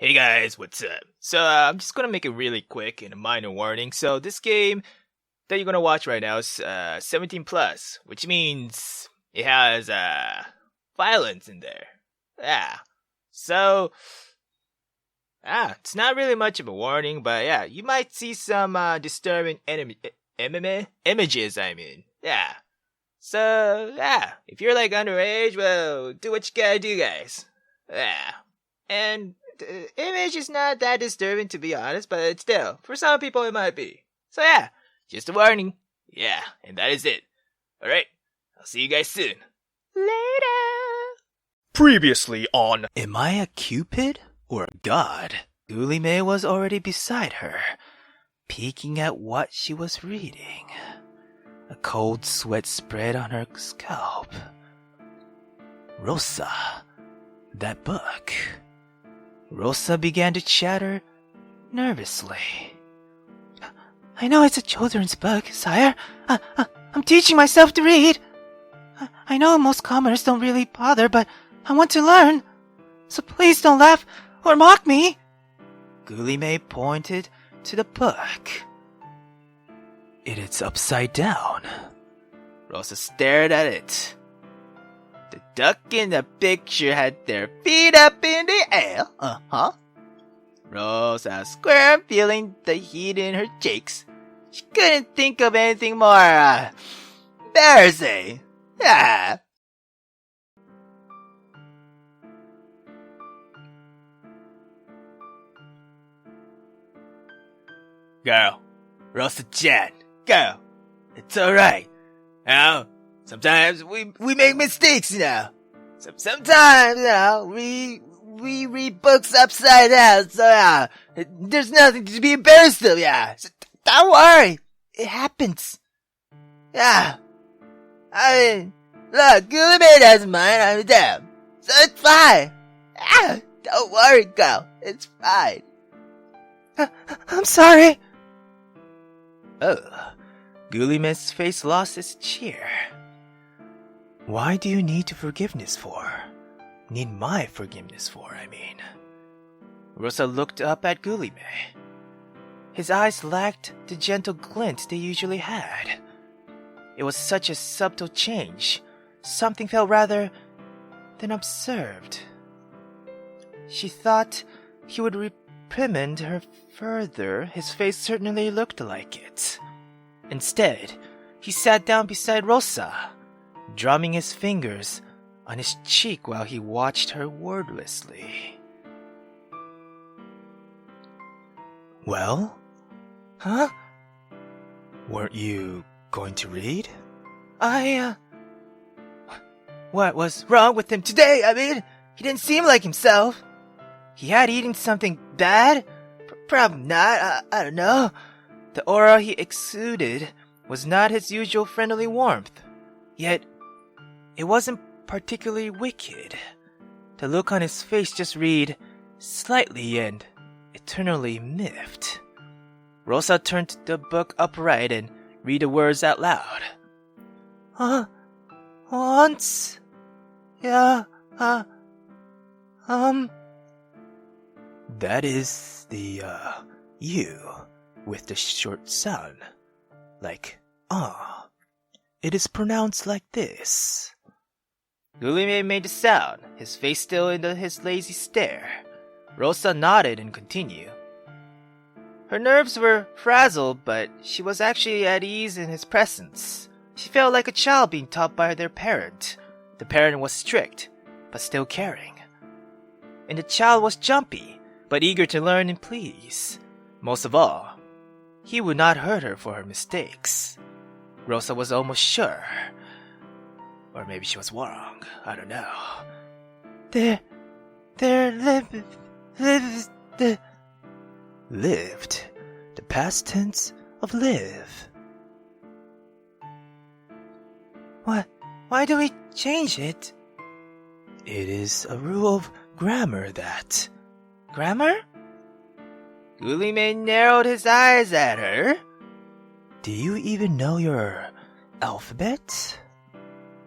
Hey guys, what's up? I'm just gonna make it really quick and a minor warning. So this game that you're gonna watch right now is 17 plus, which means it has violence in there. Yeah. So it's not really much of a warning, but yeah, you might see some disturbing images. Yeah. So yeah, if you're like underage, well, do what you gotta do, guys. Yeah. And the image is not that disturbing, to be honest, but still, for some people it might be. So yeah, just a warning. Yeah, and that is it. Alright, I'll see you guys soon. Later! Previously on Am I a Cupid or a god? Gully May was already beside her, peeking at what she was reading. A cold sweat spread on her scalp. Rosa, that book. Rosa began to chatter nervously. I know it's a children's book, sire. I'm teaching myself to read. I know most commoners don't really bother, but I want to learn. So please don't laugh or mock me. Gully May pointed to the book. It is upside down. Rosa stared at it. The duck in the picture had their feet up in the air. Rosa squirmed, feeling the heat in her cheeks. She couldn't think of anything more embarrassing. Girl, Rosa-chan, girl, it's alright. Sometimes we make mistakes, Sometimes, we read books upside down, so there's nothing to be embarrassed of, So don't worry, it happens. I mean, look, Gully May doesn't mind, I'm down, so it's fine. Don't worry, girl, it's fine. I'm sorry. Gully May's face lost its cheer. Why do you need forgiveness for? Need my forgiveness for, I mean. Rosa looked up at Gully May. His eyes lacked the gentle glint they usually had. It was such a subtle change. Something felt rather than observed. She thought he would reprimand her further. His face certainly looked like it. Instead, he sat down beside Rosa, drumming his fingers on his cheek while he watched her wordlessly. Well? Huh? Weren't you going to read? What was wrong with him today? I mean, he didn't seem like himself. He had eaten something bad? Probably not, I don't know. The aura he exuded was not his usual friendly warmth. Yet, it wasn't particularly wicked. The look on his face just read slightly and eternally miffed. Rosa turned the book upright and read the words out loud. Once... Yeah, That is the, you with the short sound. Like, It is pronounced like this. Gully May made the sound, his face still in his lazy stare. Rosa nodded and continued. Her nerves were frazzled, but she was actually at ease in his presence. She felt like a child being taught by their parent. The parent was strict, but still caring. And the child was jumpy, but eager to learn and please. Most of all, he would not hurt her for her mistakes. Rosa was almost sure. Or maybe she was wrong. I don't know. Lived. The past tense of live. Why do we change it? It is a rule of grammar that... Grammar? Gully May narrowed his eyes at her. Do you even know your alphabet?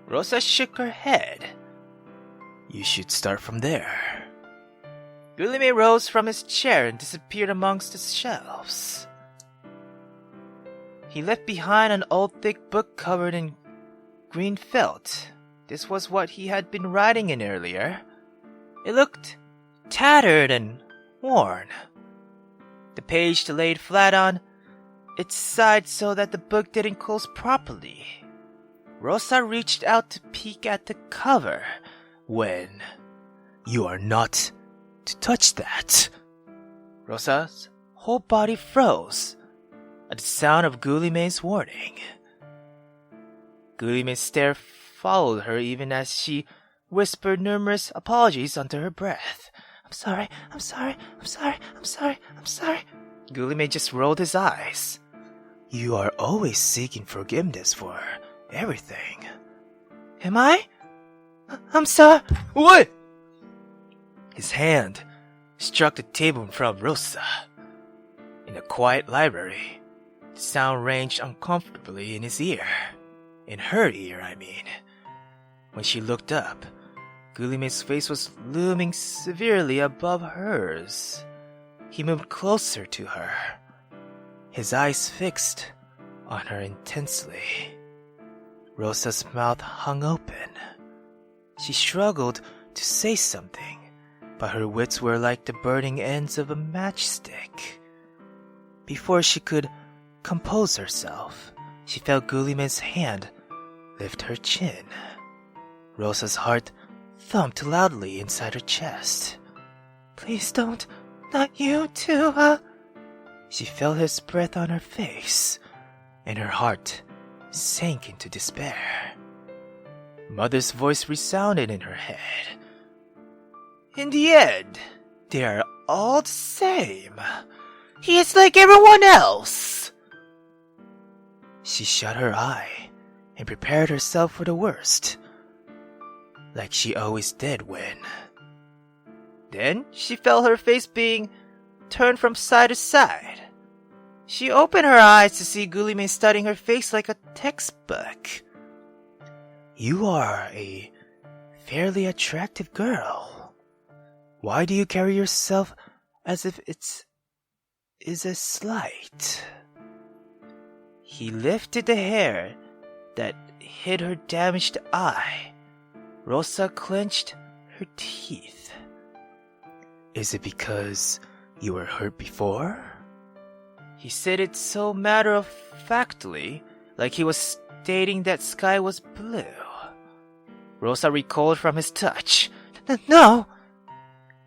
Rosa shook her head. You should start from there. Gulime rose from his chair and disappeared amongst the shelves. He left behind an old thick book covered in green felt. This was what he had been writing in earlier. It looked tattered and worn. The page laid flat on its side so that the book didn't close properly. Rosa reached out to peek at the cover when... You are not to touch that. Rosa's whole body froze at the sound of Gulime's warning. Gulime's stare followed her even as she whispered numerous apologies under her breath. I'm sorry. Gulime just rolled his eyes. You are always seeking forgiveness for everything. Am I? I'm sorry. What? His hand struck the table in front of Rosa. In the quiet library, the sound ranged uncomfortably in his ear. In her ear, I mean. When she looked up, Gulime's face was looming severely above hers. He moved closer to her, his eyes fixed on her intensely. Rosa's mouth hung open. She struggled to say something, but her wits were like the burning ends of a matchstick. Before she could compose herself, she felt Gulime's hand lift her chin. Rosa's heart thumped loudly inside her chest. Please don't, not you too, She felt his breath on her face, and her heart sank into despair. Mother's voice resounded in her head. In the end, they are all the same. He is like everyone else. She shut her eye and prepared herself for the worst, like she always did when. Then she felt her face being turned from side to side. She opened her eyes to see Gulime studying her face like a textbook. You are a fairly attractive girl. Why do you carry yourself as if is a slight? He lifted the hair that hid her damaged eye. Rosa clenched her teeth. Is it because you were hurt before? He said it so matter-of-factly, like he was stating that sky was blue. Rosa recoiled from his touch. No!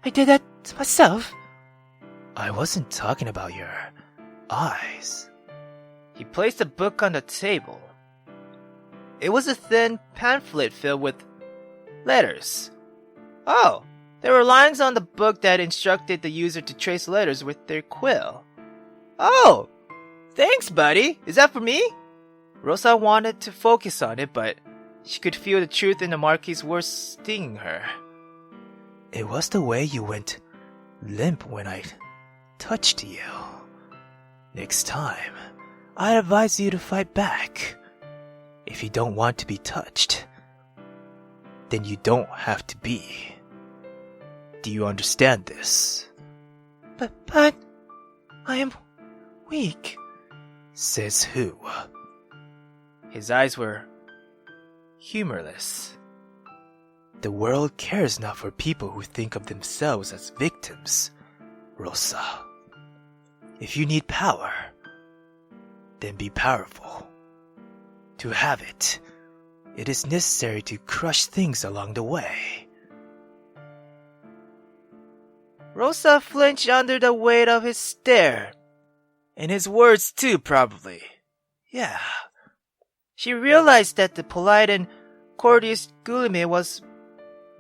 I did that to myself. I wasn't talking about your eyes. He placed the book on the table. It was a thin pamphlet filled with letters. Oh, there were lines on the book that instructed the user to trace letters with their quill. Oh, thanks, buddy. Is that for me? Rosa wanted to focus on it, but she could feel the truth in the Marquis's words stinging her. It was the way you went limp when I touched you. Next time, I advise you to fight back. If you don't want to be touched, then you don't have to be. Do you understand this? But I am weak. Says who? His eyes were humorless. The world cares not for people who think of themselves as victims, Rosa. If you need power, then be powerful. To have it, it is necessary to crush things along the way. Rosa flinched under the weight of his stare. And his words too, probably. Yeah. She realized that the polite and courteous Gulime was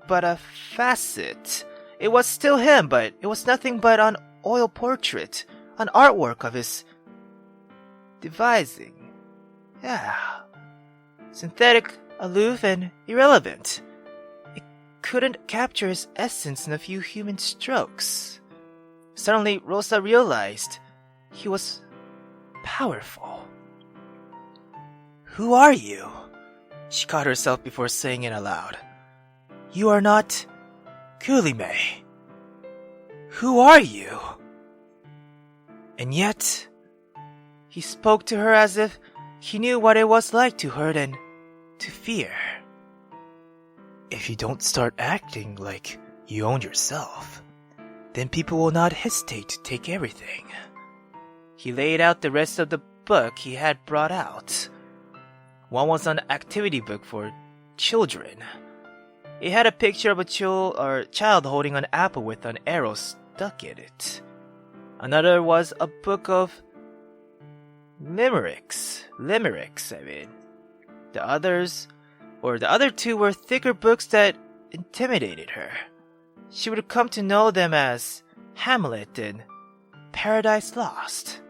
but a facet. It was still him, but it was nothing but an oil portrait, an artwork of his devising. Yeah. Synthetic, aloof, and irrelevant. It couldn't capture his essence in a few human strokes. Suddenly, Rosa realized he was powerful. Who are you? She caught herself before saying it aloud. You are not Gulime. Who are you? And yet, he spoke to her as if he knew what it was like to hurt and to fear. If you don't start acting like you own yourself, then people will not hesitate to take everything. He laid out the rest of the book he had brought out. One was an activity book for children. It had a picture of a child holding an apple with an arrow stuck in it. Another was a book of limericks. The other two were thicker books that intimidated her. She would come to know them as Hamlet and Paradise Lost.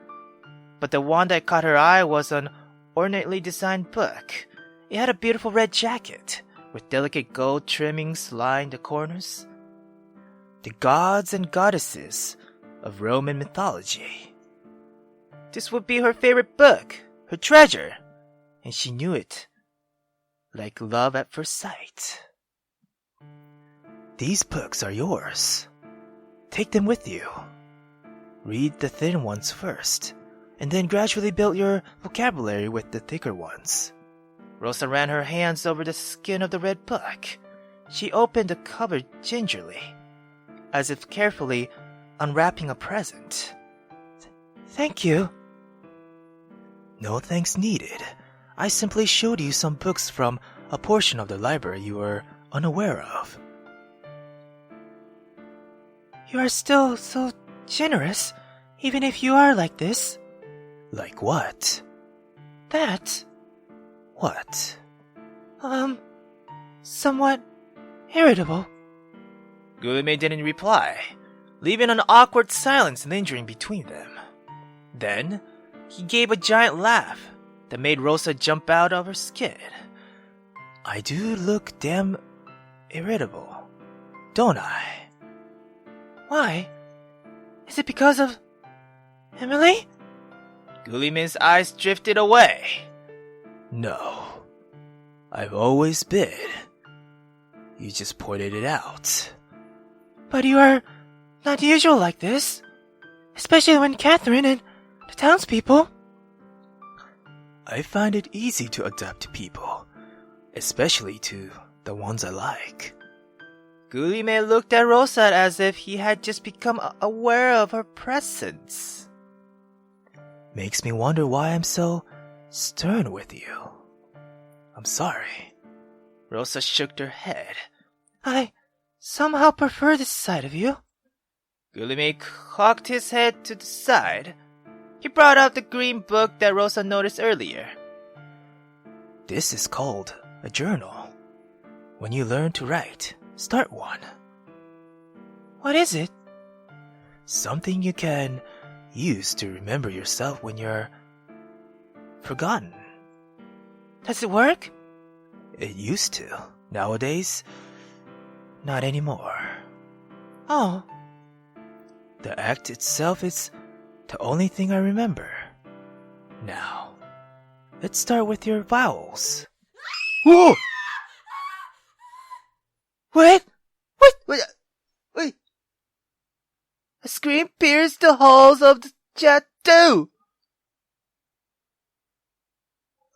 But the one that caught her eye was an ornately designed book. It had a beautiful red jacket with delicate gold trimmings lining the corners. The gods and goddesses of Roman mythology. This would be her favorite book, her treasure, and she knew it like love at first sight. These books are yours. Take them with you. Read the thin ones first, and then gradually build your vocabulary with the thicker ones. Rosa ran her hands over the skin of the red book. She opened the cover gingerly, as if carefully unwrapping a present. Thank you. No thanks needed. I simply showed you some books from a portion of the library you were unaware of. You are still so generous, even if you are like this. Like what? That. What? Somewhat irritable. Guillemette didn't reply, leaving an awkward silence lingering between them. Then, he gave a giant laugh that made Rosa jump out of her skin. I do look damn irritable, don't I? Why? Is it because of Emily? Guillemette's eyes drifted away. No. I've always been. You just pointed it out. But you are not usual like this. Especially when Catherine and the townspeople. I find it easy to adapt to people. Especially to the ones I like. Guillemette looked at Rosa as if he had just become aware of her presence. Makes me wonder why I'm so stern with you. I'm sorry. Rosa shook her head. I somehow prefer this side of you. Guillemette cocked his head to the side. He brought out the green book that Rosa noticed earlier. This is called a journal. When you learn to write, start one. What is it? Something you can use to remember yourself when you're forgotten. Does it work? It used to. Nowadays, not anymore. Oh. The act itself is the only thing I remember. Now, let's start with your vowels. Whoa! What? Wait. A scream pierced the halls of the chateau.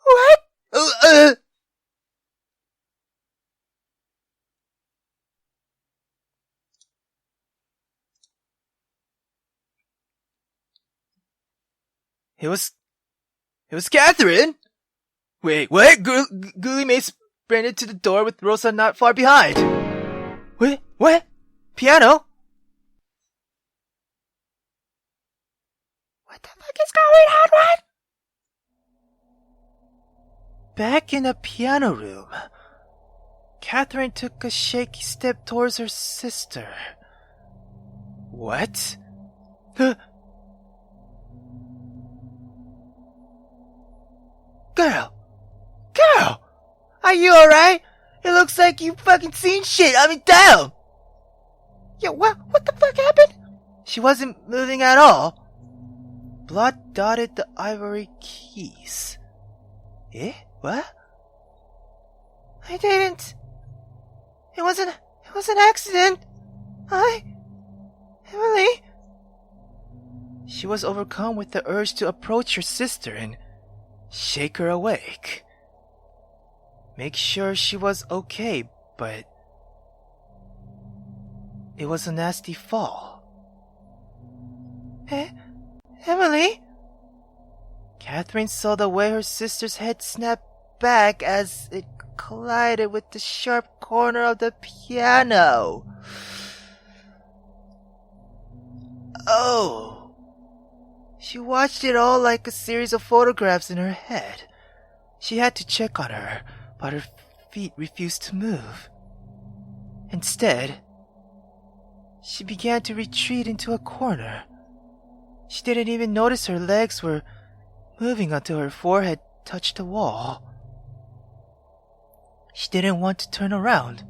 What? It was Catherine. Wait, what? Guillemette sprinted to the door with Rosa not far behind. What? Piano? What the fuck is going on, what? Back in the piano room, Catherine took a shaky step towards her sister. What? Girl! Are you alright? It looks like you fucking seen shit. I mean, damn! Yo, what the fuck happened? She wasn't moving at all. Blood dotted the ivory keys. Eh? What? I didn't. It was an accident. Emily? she was overcome with the urge to approach her sister and shake her awake. Make sure she was okay, but it was a nasty fall. Emily? Catherine saw the way her sister's head snapped back as it collided with the sharp corner of the piano. Oh! She watched it all like a series of photographs in her head. She had to check on her, but her feet refused to move. Instead, she began to retreat into a corner. She didn't even notice her legs were moving until her forehead touched the wall. She didn't want to turn around.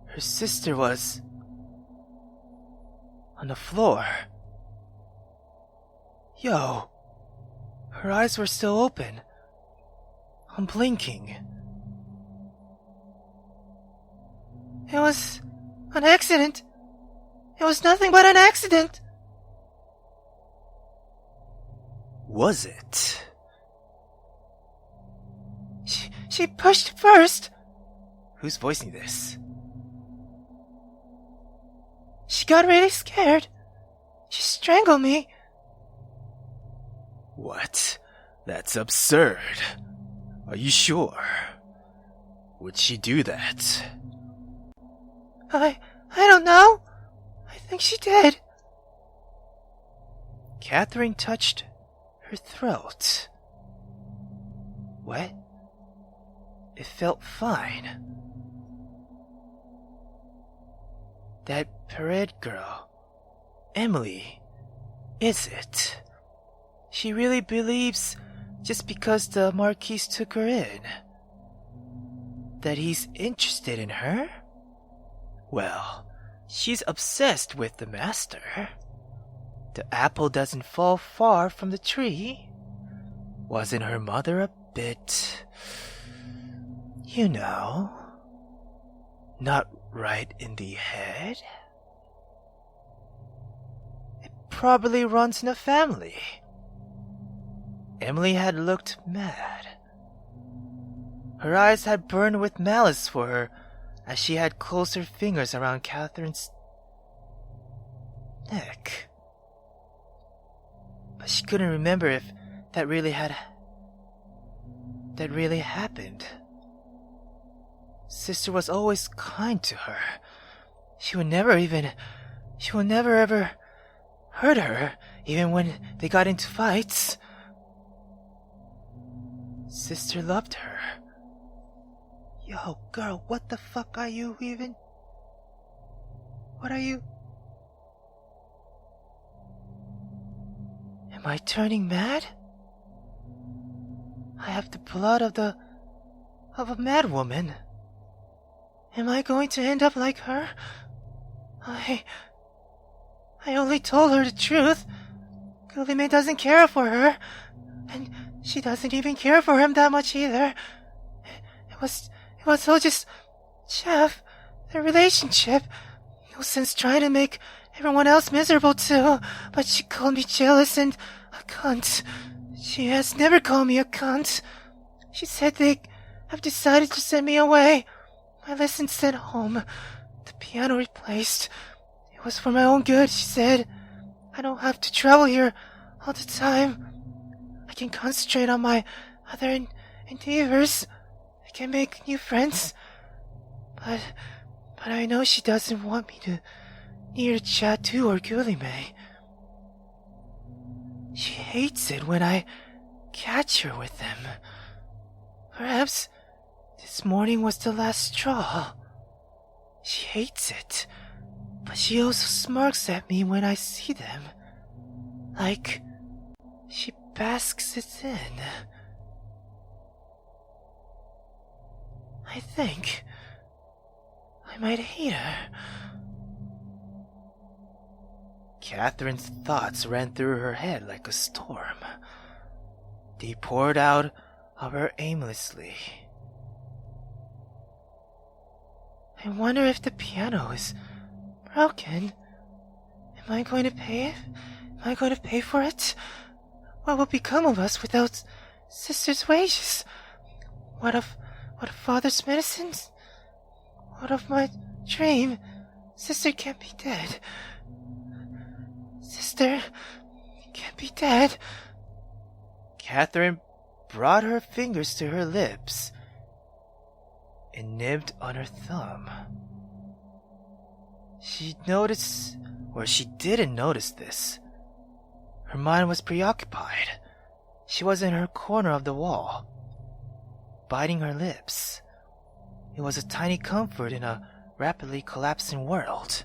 Her sister was on the floor. Yo, her eyes were still open, unblinking. It was an accident. It was nothing but an accident. Was it? She pushed first. Who's voicing this? She got really scared. She strangled me. What? That's absurd. Are you sure? Would she do that? I don't know. I think she did. Catherine touched her throat. What? It felt fine. That parade girl, Emily, is it? She really believes just because the Marquis took her in that he's interested in her? Well, she's obsessed with the master. The apple doesn't fall far from the tree. Wasn't her mother a bit, you know, not right in the head? It probably runs in the family. Emily had looked mad. Her eyes had burned with malice for her as she had closed her fingers around Catherine's neck. But she couldn't remember if that really happened. Sister was always kind to her. She would never ever hurt her, even when they got into fights. Sister loved her. Yo, girl, what the fuck are you even? What are you? Am I turning mad? I have the blood of a mad woman. Am I going to end up like her? I only told her the truth. Gully doesn't care for her, and she doesn't even care for him that much either. It was all just chaff, their relationship. No sense trying to make everyone else miserable too, but she called me jealous and a cunt. She has never called me a cunt. She said they have decided to send me away. My lessons sent home. The piano replaced. It was for my own good, she said. I don't have to travel here all the time. I can concentrate on my other endeavors. I can make new friends. But I know she doesn't want me to near Chatu or Gully. She hates it when I catch her with them. Perhaps this morning was the last straw. She hates it, but she also smirks at me when I see them. Like she basks it in. I think I might hate her. Catherine's thoughts ran through her head like a storm. They poured out of her aimlessly. I wonder if the piano is broken. Am I going to pay it? Am I going to pay for it? What will become of us without sister's wages? What of father's medicines? What of my dream? Sister can't be dead. Sister can't be dead. Catherine brought her fingers to her lips and nibbed on her thumb. She noticed, or she didn't notice this. Her mind was preoccupied. She was in her corner of the wall, biting her lips. It was a tiny comfort in a rapidly collapsing world.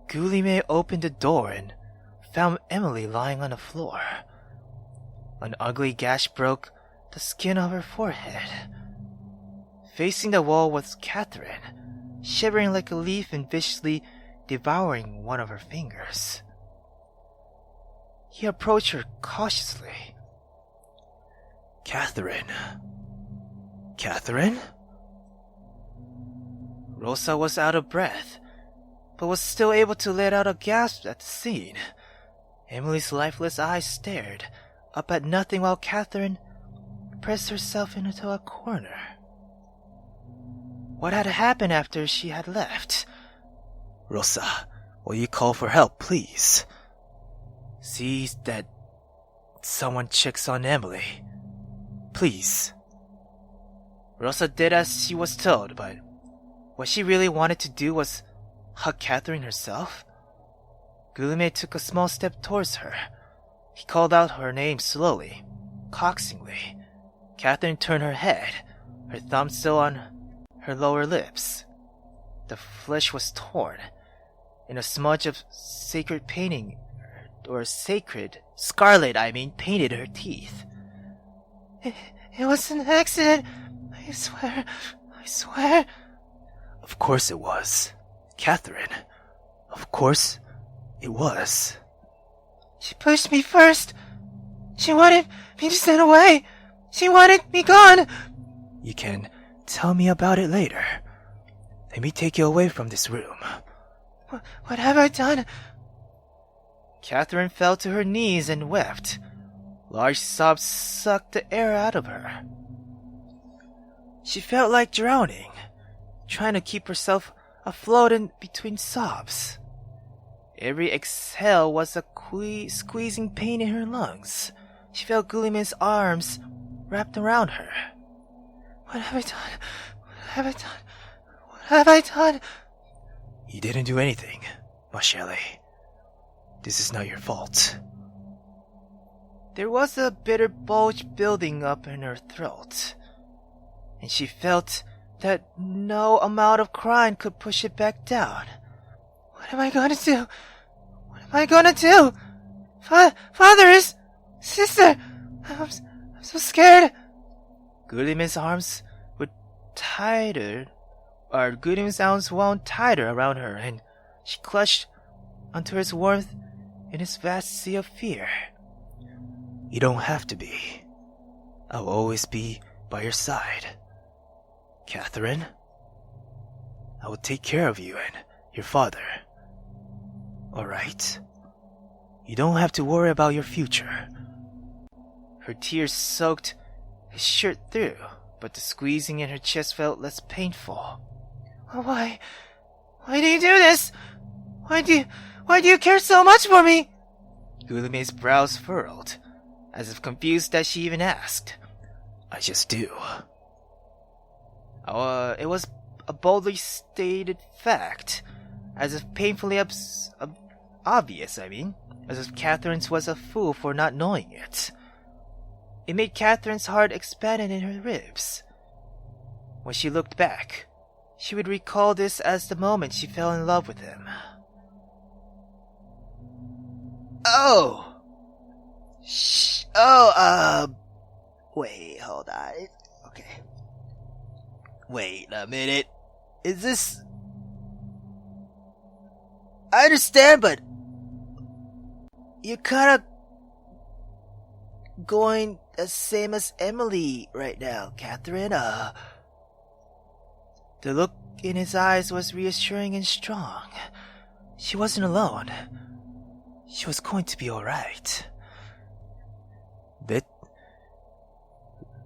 Gully opened the door and found Emily lying on the floor. An ugly gash broke the skin of her forehead. Facing the wall was Catherine, shivering like a leaf and viciously devouring one of her fingers. He approached her cautiously. Catherine? Catherine? Rosa was out of breath, but was still able to let out a gasp at the scene. Emily's lifeless eyes stared up at nothing while Catherine pressed herself into a corner. What had happened after she had left? Rosa, will you call for help, please? See that someone checks on Emily. Please. Rosa did as she was told, but what she really wanted to do was hug Catherine herself. Gully took a small step towards her. He called out her name slowly, coaxingly. Catherine turned her head, her thumb still on her lower lips. The flesh was torn, and a smudge of sacred painting, or sacred scarlet, painted her teeth. It was an accident. I swear. Of course it was. Catherine. Of course it was. She pushed me first. She wanted me to stand away. She wanted me gone. You can tell me about it later. Let me take you away from this room. What have I done? Catherine fell to her knees and wept. Large sobs sucked the air out of her. She felt like drowning, trying to keep herself afloat in between sobs. Every exhale was a squeezing pain in her lungs. She felt Gully's arms wrapped around her. What have I done? What have I done? You didn't do anything, ma chérie. This is not your fault. There was a bitter bulge building up in her throat, and she felt that no amount of crying could push it back down. What am I going to do? Father is... Sister! I'm so scared. Gully's arms wound tighter around her, and she clutched onto his warmth in his vast sea of fear. You don't have to be. I'll always be by your side. Catherine, I will take care of you and your father. All right? You don't have to worry about your future. Her tears soaked his shirt through, but the squeezing in her chest felt less painful. Why do you do this? Why do you care so much for me? Gully's brows furrowed, as if confused that she even asked. I just do. It was a boldly stated fact, as if painfully obvious, as if Catherine's was a fool for not knowing it. It made Catherine's heart expand in her ribs. When she looked back, she would recall this as the moment she fell in love with him. Wait, hold on. Okay. Wait a minute. Is this... I understand, but... You're kinda... going the same as Emily right now, Catherine. The look in his eyes was reassuring and strong. She wasn't alone. She was going to be alright.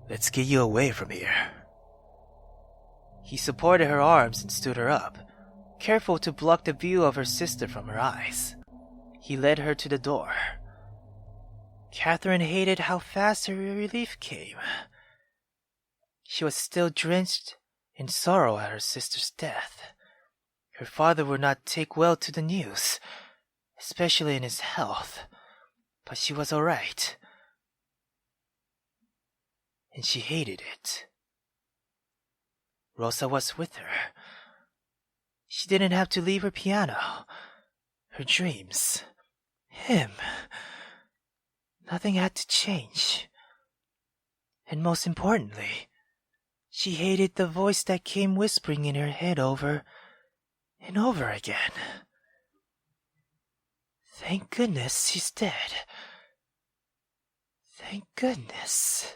Let's get you away from here. He supported her arms and stood her up, careful to block the view of her sister from her eyes. He led her to the door. Catherine hated how fast her relief came. She was still drenched in sorrow at her sister's death. Her father would not take well to the news, especially in his health, but she was alright. And she hated it. Rosa was with her. She didn't have to leave her piano, her dreams, him. Nothing had to change. And most importantly, she hated the voice that came whispering in her head over and over again. Thank goodness she's dead. Thank goodness.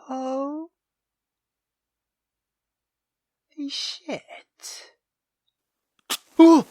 Holy shit. Oh!